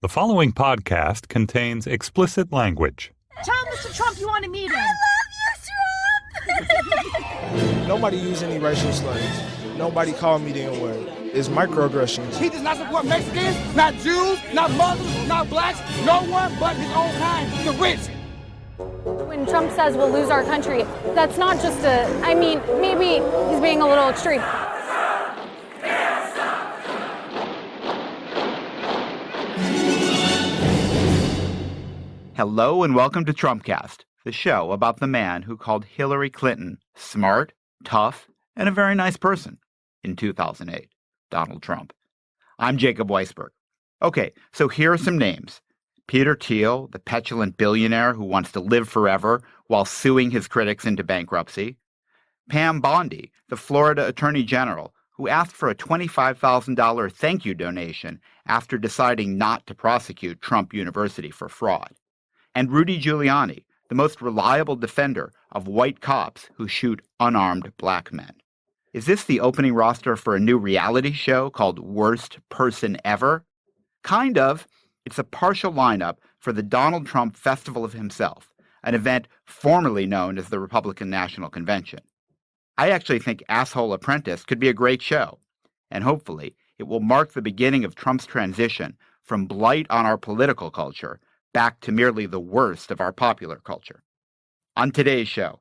The following podcast contains explicit language. Tell Mr. Trump you want to meet him. I love you, Trump! Nobody used any racial slurs. Nobody called me the N-word. It's microaggressions. He does not support Mexicans, not Jews, not Muslims, not blacks, no one but his own kind, the rich. When Trump says we'll lose our country, that's not just maybe he's being a little extreme. Hello and welcome to Trumpcast, the show about the man who called Hillary Clinton smart, tough, and a very nice person in 2008, Donald Trump. I'm Jacob Weisberg. Okay, so here are some names. Peter Thiel, the petulant billionaire who wants to live forever while suing his critics into bankruptcy. Pam Bondi, the Florida Attorney General, who asked for a $25,000 thank you donation after deciding not to prosecute Trump University for fraud. And Rudy Giuliani, the most reliable defender of white cops who shoot unarmed black men. Is this the opening roster for a new reality show called Worst Person Ever? Kind of. It's a partial lineup for the Donald Trump Festival of Himself, an event formerly known as the Republican National Convention. I actually think Asshole Apprentice could be a great show, and hopefully it will mark the beginning of Trump's transition from blight on our political culture back to merely the worst of our popular culture. On today's show,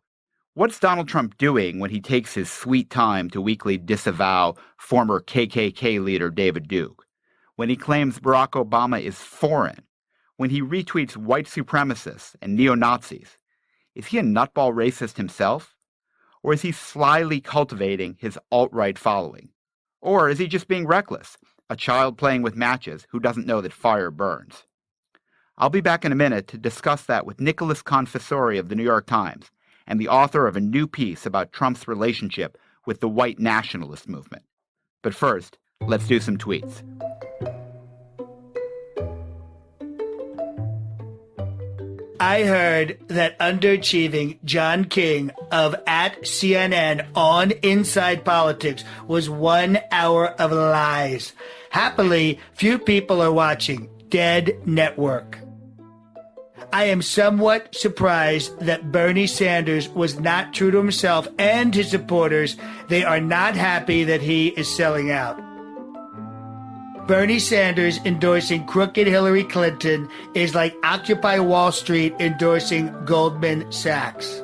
what's Donald Trump doing when he takes his sweet time to weekly disavow former KKK leader David Duke? When he claims Barack Obama is foreign? When he retweets white supremacists and neo-Nazis? Is he a nutball racist himself? Or is he slyly cultivating his alt-right following? Or is he just being reckless, a child playing with matches who doesn't know that fire burns? I'll be back in a minute to discuss that with Nicholas Confessori of the New York Times and the author of a new piece about Trump's relationship with the white nationalist movement. But first, let's do some tweets. I heard that underachieving John King of @CNN on Inside Politics was 1 hour of lies. Happily, few people are watching. Dead network. I am somewhat surprised that Bernie Sanders was not true to himself and his supporters. They are not happy that he is selling out. Bernie Sanders endorsing crooked Hillary Clinton is like Occupy Wall Street endorsing Goldman Sachs.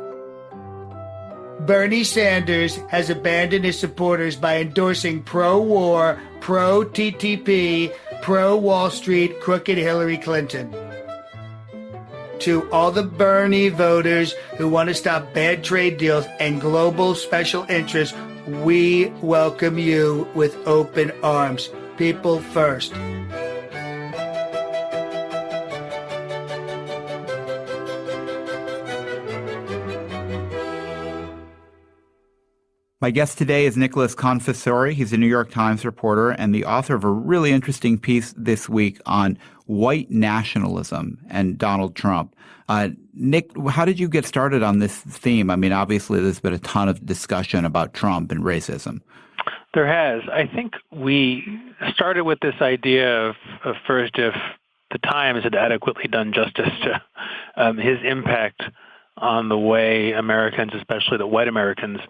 Bernie Sanders has abandoned his supporters by endorsing pro-war, pro-TTP, pro-Wall Street, crooked Hillary Clinton. To all the Bernie voters who want to stop bad trade deals and global special interests, we welcome you with open arms. People first. My guest today is Nicholas Confessori. He's a New York Times reporter and the author of a really interesting piece this week on white nationalism and Donald Trump. Nick, how did you get started on this theme? I mean, obviously there's been a ton of discussion about Trump and racism. There has. I think we started with this idea of first if the Times had adequately done justice to his impact on the way Americans, especially the white Americans,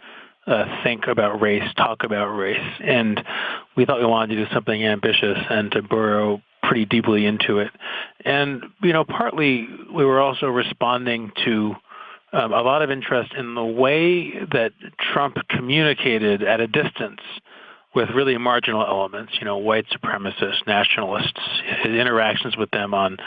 think about race, talk about race. And we thought we wanted to do something ambitious and to burrow pretty deeply into it. And, partly we were also responding to a lot of interest in the way that Trump communicated at a distance with really marginal elements, white supremacists, nationalists, his interactions with them on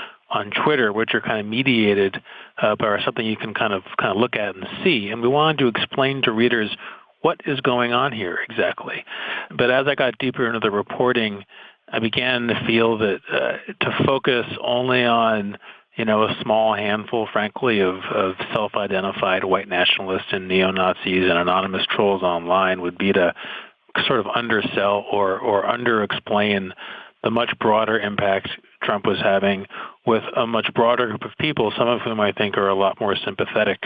Twitter, which are kind of mediated, but are something you can kind of look at and see. And we wanted to explain to readers what is going on here exactly. But as I got deeper into the reporting, I began to feel that to focus only on a small handful, frankly, of self-identified white nationalists and neo-Nazis and anonymous trolls online would be to sort of undersell or underexplain the much broader impact Trump was having with a much broader group of people, some of whom I think are a lot more sympathetic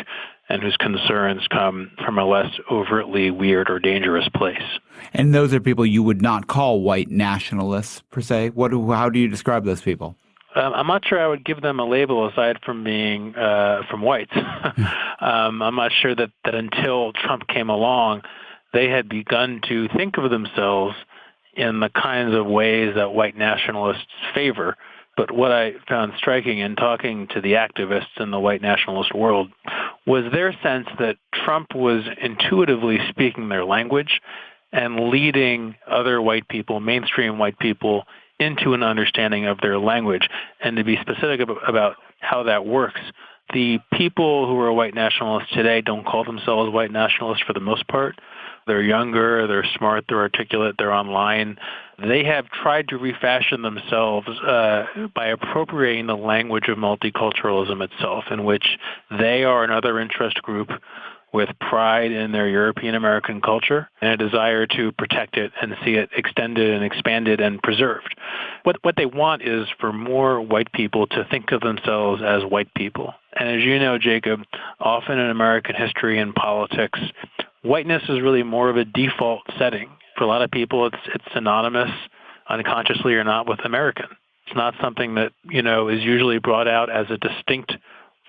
and whose concerns come from a less overtly weird or dangerous place. And those are people you would not call white nationalists, per se. How do you describe those people? I'm not sure I would give them a label aside from being from whites. I'm not sure that until Trump came along, they had begun to think of themselves in the kinds of ways that white nationalists favor. But what I found striking in talking to the activists in the white nationalist world was their sense that Trump was intuitively speaking their language and leading other white people, mainstream white people, into an understanding of their language. And to be specific about how that works, the people who are white nationalists today don't call themselves white nationalists for the most part. They're younger, they're smart, they're articulate, they're online. They have tried to refashion themselves by appropriating the language of multiculturalism itself, in which they are another interest group with pride in their European American culture and a desire to protect it and see it extended and expanded and preserved. What they want is for more white people to think of themselves as white people. And as you know, Jacob, often in American history and politics, whiteness is really more of a default setting. For a lot of people, it's synonymous, unconsciously or not, with American. It's not something that, is usually brought out as a distinct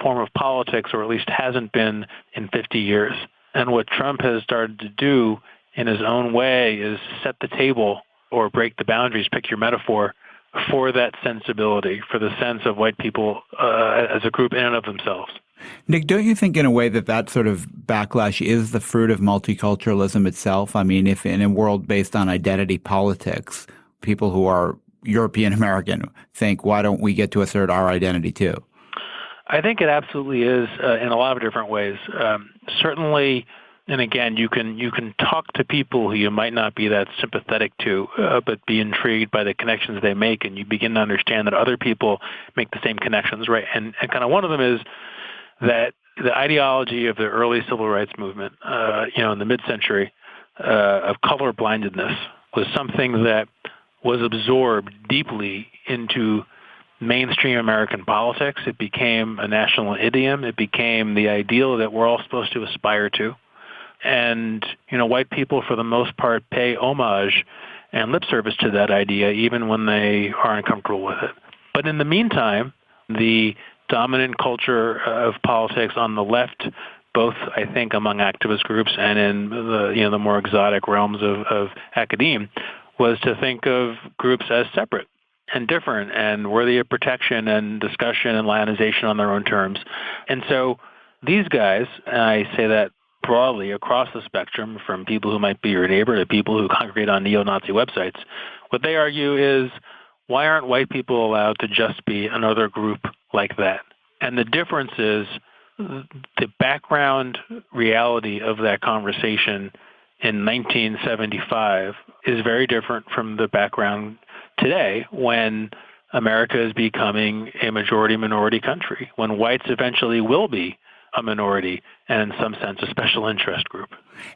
form of politics, or at least hasn't been in 50 years. And what Trump has started to do in his own way is set the table or break the boundaries, pick your metaphor, for that sensibility, for the sense of white people as a group in and of themselves. Nick, don't you think in a way that sort of backlash is the fruit of multiculturalism itself? I mean, if in a world based on identity politics, people who are European American think, why don't we get to assert our identity too? I think it absolutely is in a lot of different ways. Certainly, and again, you can talk to people who you might not be that sympathetic to, but be intrigued by the connections they make, and you begin to understand that other people make the same connections, right? And kind of one of them is that the ideology of the early civil rights movement, in the mid-century, of colorblindedness was something that was absorbed deeply into mainstream American politics. It became a national idiom. It became the ideal that we're all supposed to aspire to. And, white people, for the most part, pay homage and lip service to that idea, even when they are uncomfortable with it. But in the meantime, the dominant culture of politics on the left, both, I think, among activist groups and in the more exotic realms of academia, was to think of groups as separate and different and worthy of protection and discussion and lionization on their own terms. And so these guys, and I say that broadly across the spectrum, from people who might be your neighbor to people who congregate on neo-Nazi websites, what they argue is, why aren't white people allowed to just be another group like that? And the difference is the background reality of that conversation in 1975 is very different from the background today, when America is becoming a majority-minority country, when whites eventually will be a minority and, in some sense, a special interest group.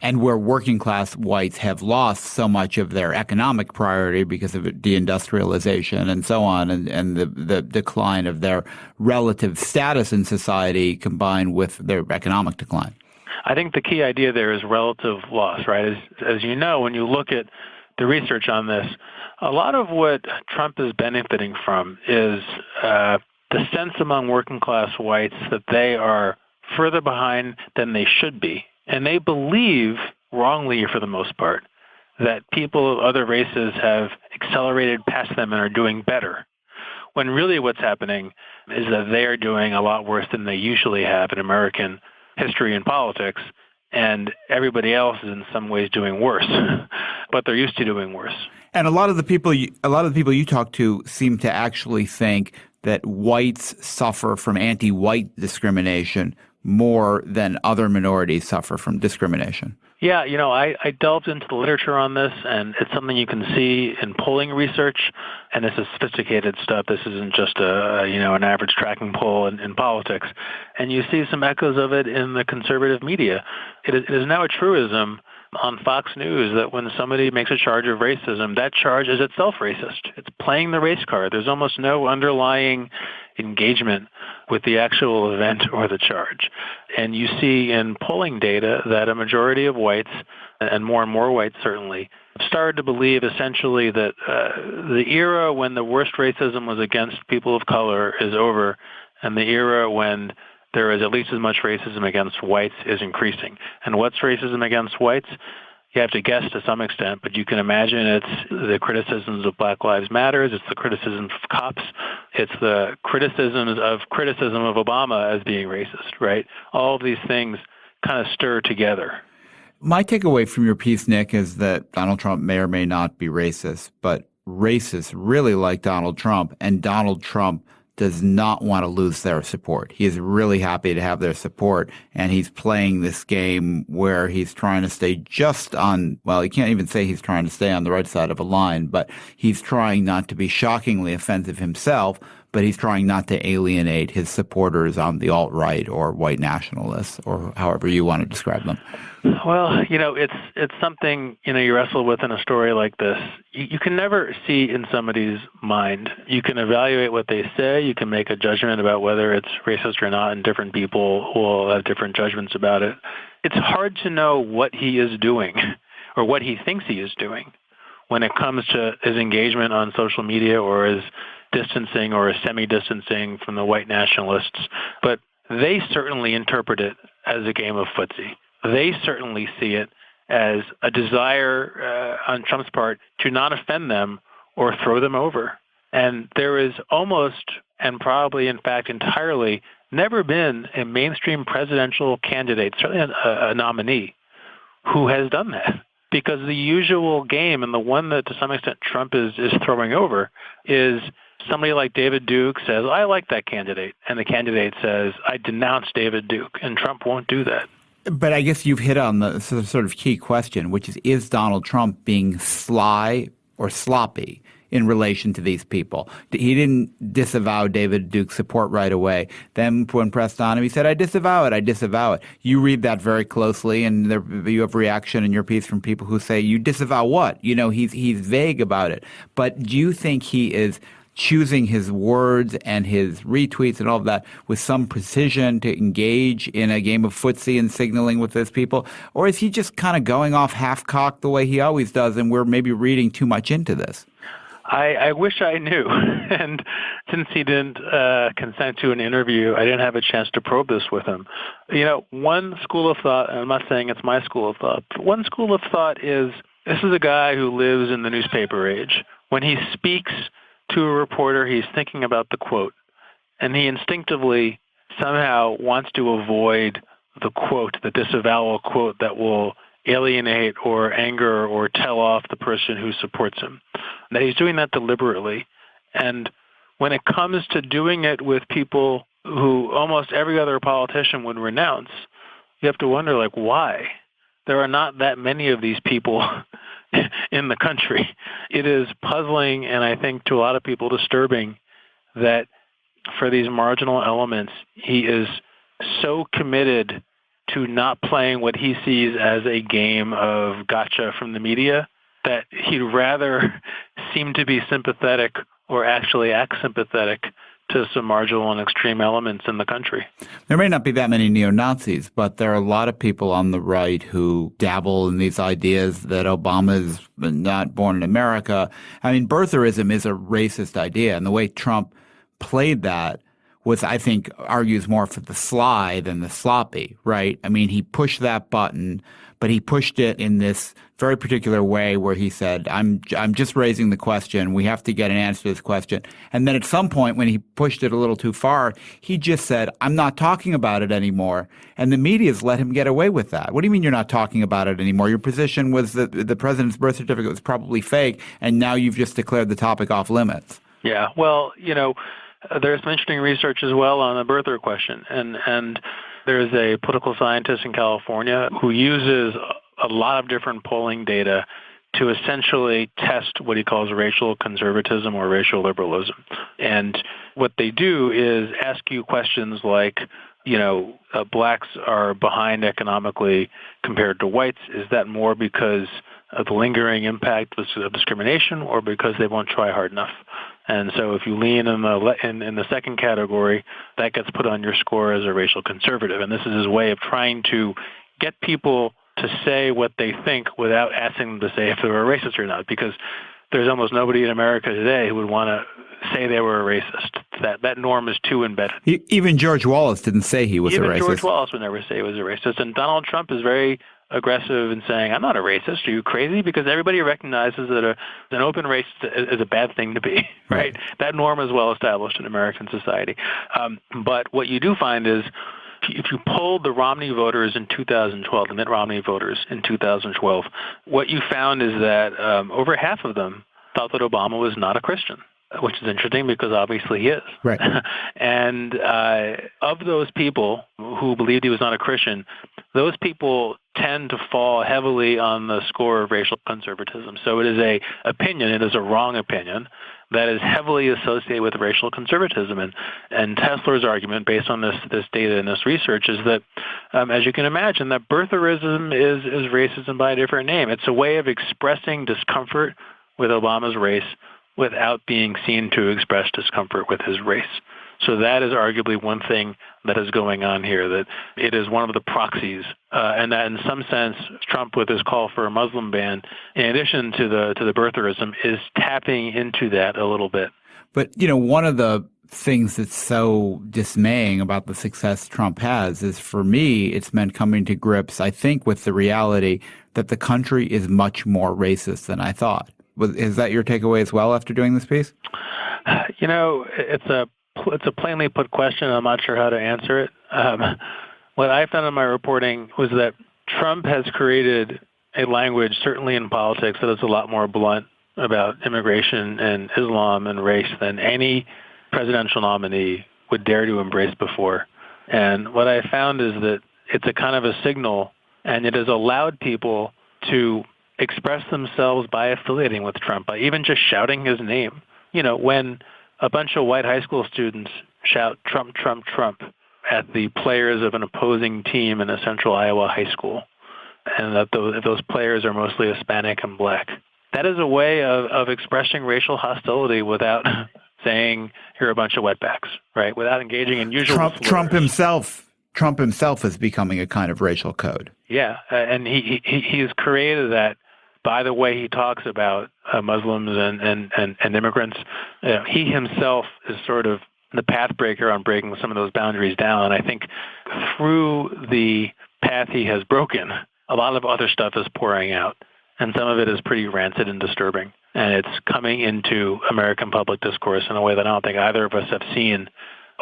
And where working-class whites have lost so much of their economic priority because of deindustrialization and so on, and the decline of their relative status in society combined with their economic decline. I think the key idea there is relative loss, right? As you know, when you look at the research on this, a lot of what Trump is benefiting from is the sense among working class whites that they are further behind than they should be. And they believe, wrongly for the most part, that people of other races have accelerated past them and are doing better, when really what's happening is that they are doing a lot worse than they usually have in American history and politics, and everybody else is in some ways doing worse, but they're used to doing worse. And a lot of the people you talk to seem to actually think that whites suffer from anti-white discrimination more than other minorities suffer from discrimination. Yeah, I delved into the literature on this, and it's something you can see in polling research, and this is sophisticated stuff. This isn't just an average tracking poll in politics. And you see some echoes of it in the conservative media. It is now a truism on Fox News that when somebody makes a charge of racism, that charge is itself racist. It's playing the race card. There's almost no underlying engagement with the actual event or the charge. And you see in polling data that a majority of whites, and more whites certainly, started to believe essentially that the era when the worst racism was against people of color is over, and the era when there is at least as much racism against whites is increasing. And what's racism against whites? You have to guess to some extent, but you can imagine it's the criticisms of Black Lives Matter, it's the criticism of cops, it's the criticism of Obama as being racist, right? All of these things kind of stir together. My takeaway from your piece, Nick, is that Donald Trump may or may not be racist, but racists really like Donald Trump, and Donald Trump does not want to lose their support. He is really happy to have their support, and he's playing this game where he's trying to stay just on, well, you can't even say he's trying to stay on the right side of a line, but he's trying not to be shockingly offensive himself, but he's trying not to alienate his supporters on the alt-right or white nationalists, or however you want to describe them. Well, it's something, you wrestle with in a story like this. You can never see in somebody's mind. You can evaluate what they say. You can make a judgment about whether it's racist or not, and different people will have different judgments about it. It's hard to know what he is doing or what he thinks he is doing when it comes to his engagement on social media or his distancing or his semi-distancing from the white nationalists. But they certainly interpret it as a game of footsie. They certainly see it as a desire on Trump's part to not offend them or throw them over. And there is almost, and probably in fact entirely, never been a mainstream presidential candidate, certainly a nominee, who has done that. Because the usual game, and the one that to some extent Trump is throwing over, is somebody like David Duke says, I like that candidate. And the candidate says, I denounce David Duke. And Trump won't do that. But I guess you've hit on the sort of key question, which is Donald Trump being sly or sloppy in relation to these people? He didn't disavow David Duke's support right away. Then when pressed on him, he said, I disavow it. You read that very closely, and you have reaction in your piece from people who say, you disavow what? He's vague about it. But do you think he is choosing his words and his retweets and all of that with some precision to engage in a game of footsie and signaling with those people? Or is he just kind of going off half-cocked the way he always does, and we're maybe reading too much into this? I wish I knew. And since he didn't consent to an interview, I didn't have a chance to probe this with him. One school of thought, and I'm not saying it's my school of thought, but one school of thought is this is a guy who lives in the newspaper age. When he speaks to a reporter, he's thinking about the quote, and he instinctively somehow wants to avoid the quote, the disavowal quote that will alienate or anger or tell off the person who supports him. That he's doing that deliberately. And when it comes to doing it with people who almost every other politician would renounce, you have to wonder, why? There are not that many of these people in the country. It is puzzling, and I think to a lot of people disturbing, that for these marginal elements, he is so committed to not playing what he sees as a game of gotcha from the media that he'd rather seem to be sympathetic or actually act sympathetic to some marginal and extreme elements in the country. There may not be that many neo-Nazis, but there are a lot of people on the right who dabble in these ideas that Obama is not born in America. I mean, birtherism is a racist idea, and the way Trump played that was, I think, argues more for the sly than the sloppy, right? I mean, he pushed that button, but he pushed it in this very particular way where he said, I'm just raising the question. We have to get an answer to this question. And then at some point when he pushed it a little too far, he just said, I'm not talking about it anymore. And the media's let him get away with that. What do you mean you're not talking about it anymore? Your position was that the president's birth certificate was probably fake, and now you've just declared the topic off limits. Yeah, well, there's some interesting research as well on the birther question. And there's a political scientist in California who uses a lot of different polling data to essentially test what he calls racial conservatism or racial liberalism. And what they do is ask you questions like, blacks are behind economically compared to whites. Is that more because of the lingering impact of discrimination or because they won't try hard enough? And so if you lean in the second category, that gets put on your score as a racial conservative. And this is his way of trying to get people to say what they think without asking them to say if they were a racist or not, because there's almost nobody in America today who would want to say they were a racist. That norm is too embedded. Even George Wallace didn't say he was a racist. Even George Wallace would never say he was a racist. And Donald Trump is very aggressive in saying, I'm not a racist. Are you crazy? Because everybody recognizes that an open racist is a bad thing to be, right? That norm is well established in American society. But what you do find is, if you polled the Romney voters in 2012, the Mitt Romney voters in 2012, what you found is that over half of them thought that Obama was not a Christian, which is interesting because obviously he is. Right. And of those people who believed he was not a Christian, those people tend to fall heavily on the score of racial conservatism. So it is a opinion, it is a wrong opinion that is heavily associated with racial conservatism. And Tesler's argument, based on this data and this research, is that, as you can imagine, that birtherism is racism by a different name. It's a way of expressing discomfort with Obama's race without being seen to express discomfort with his race. So that is arguably one thing that is going on here, that it is one of the proxies, and that in some sense, Trump, with his call for a Muslim ban, in addition to the birtherism, is tapping into that a little bit. But, one of the things that's so dismaying about the success Trump has is, for me, it's meant coming to grips, I think, with the reality that the country is much more racist than I thought. Is that your takeaway as well after doing this piece? It's a plainly put question. I'm not sure how to answer it. What I found in my reporting was that Trump has created a language, certainly in politics, that is a lot more blunt about immigration and Islam and race than any presidential nominee would dare to embrace before. And what I found is that it's a kind of a signal, and it has allowed people to express themselves by affiliating with Trump, by even just shouting his name. When a bunch of white high school students shout Trump, Trump, Trump at the players of an opposing team in a central Iowa high school, and that those players are mostly Hispanic and black, that is a way of expressing racial hostility without saying, you're a bunch of wetbacks, right? Without engaging in usual Trump himself is becoming a kind of racial code. Yeah, and he's created that by the way he talks about Muslims and immigrants. He himself is sort of the pathbreaker on breaking some of those boundaries down. And I think through the path he has broken, a lot of other stuff is pouring out. And some of it is pretty rancid and disturbing. And it's coming into American public discourse in a way that I don't think either of us have seen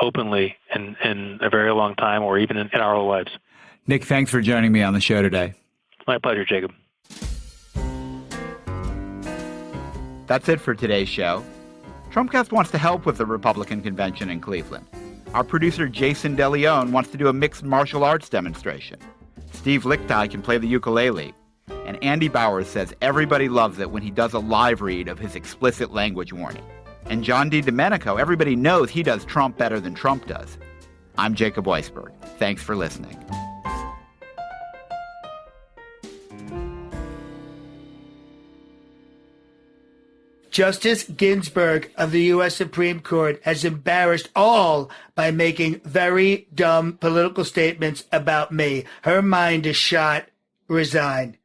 openly in a very long time, or even in our whole lives. Nick, thanks for joining me on the show today. My pleasure, Jacob. That's it for today's show. Trumpcast wants to help with the Republican convention in Cleveland. Our producer Jason DeLeon wants to do a mixed martial arts demonstration. Steve Lichtai can play the ukulele. And Andy Bowers says everybody loves it when he does a live read of his explicit language warning. And John DiDomenico, everybody knows he does Trump better than Trump does. I'm Jacob Weisberg. Thanks for listening. Justice Ginsburg of the U.S. Supreme Court has embarrassed all by making very dumb political statements about me. Her mind is shot. Resign.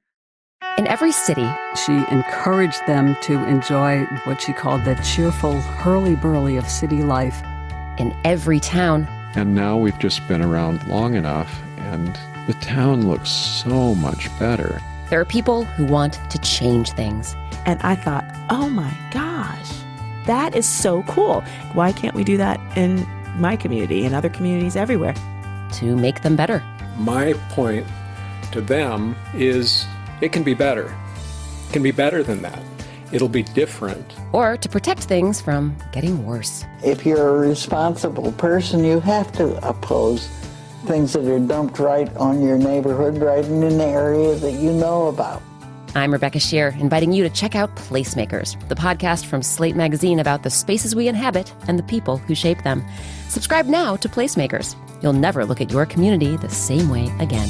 In every city, she encouraged them to enjoy what she called the cheerful hurly-burly of city life. In every town. And now we've just been around long enough, and the town looks so much better. There are people who want to change things. And I thought, oh my gosh, that is so cool. Why can't we do that in my community and other communities everywhere? To make them better. My point to them is it can be better. It can be better than that. It'll be different. Or to protect things from getting worse. If you're a responsible person, you have to oppose things that are dumped right on your neighborhood, right in an area that you know about. I'm Rebecca Shear, inviting you to check out Placemakers, the podcast from Slate Magazine about the spaces we inhabit and the people who shape them. Subscribe now to Placemakers. You'll never look at your community the same way again.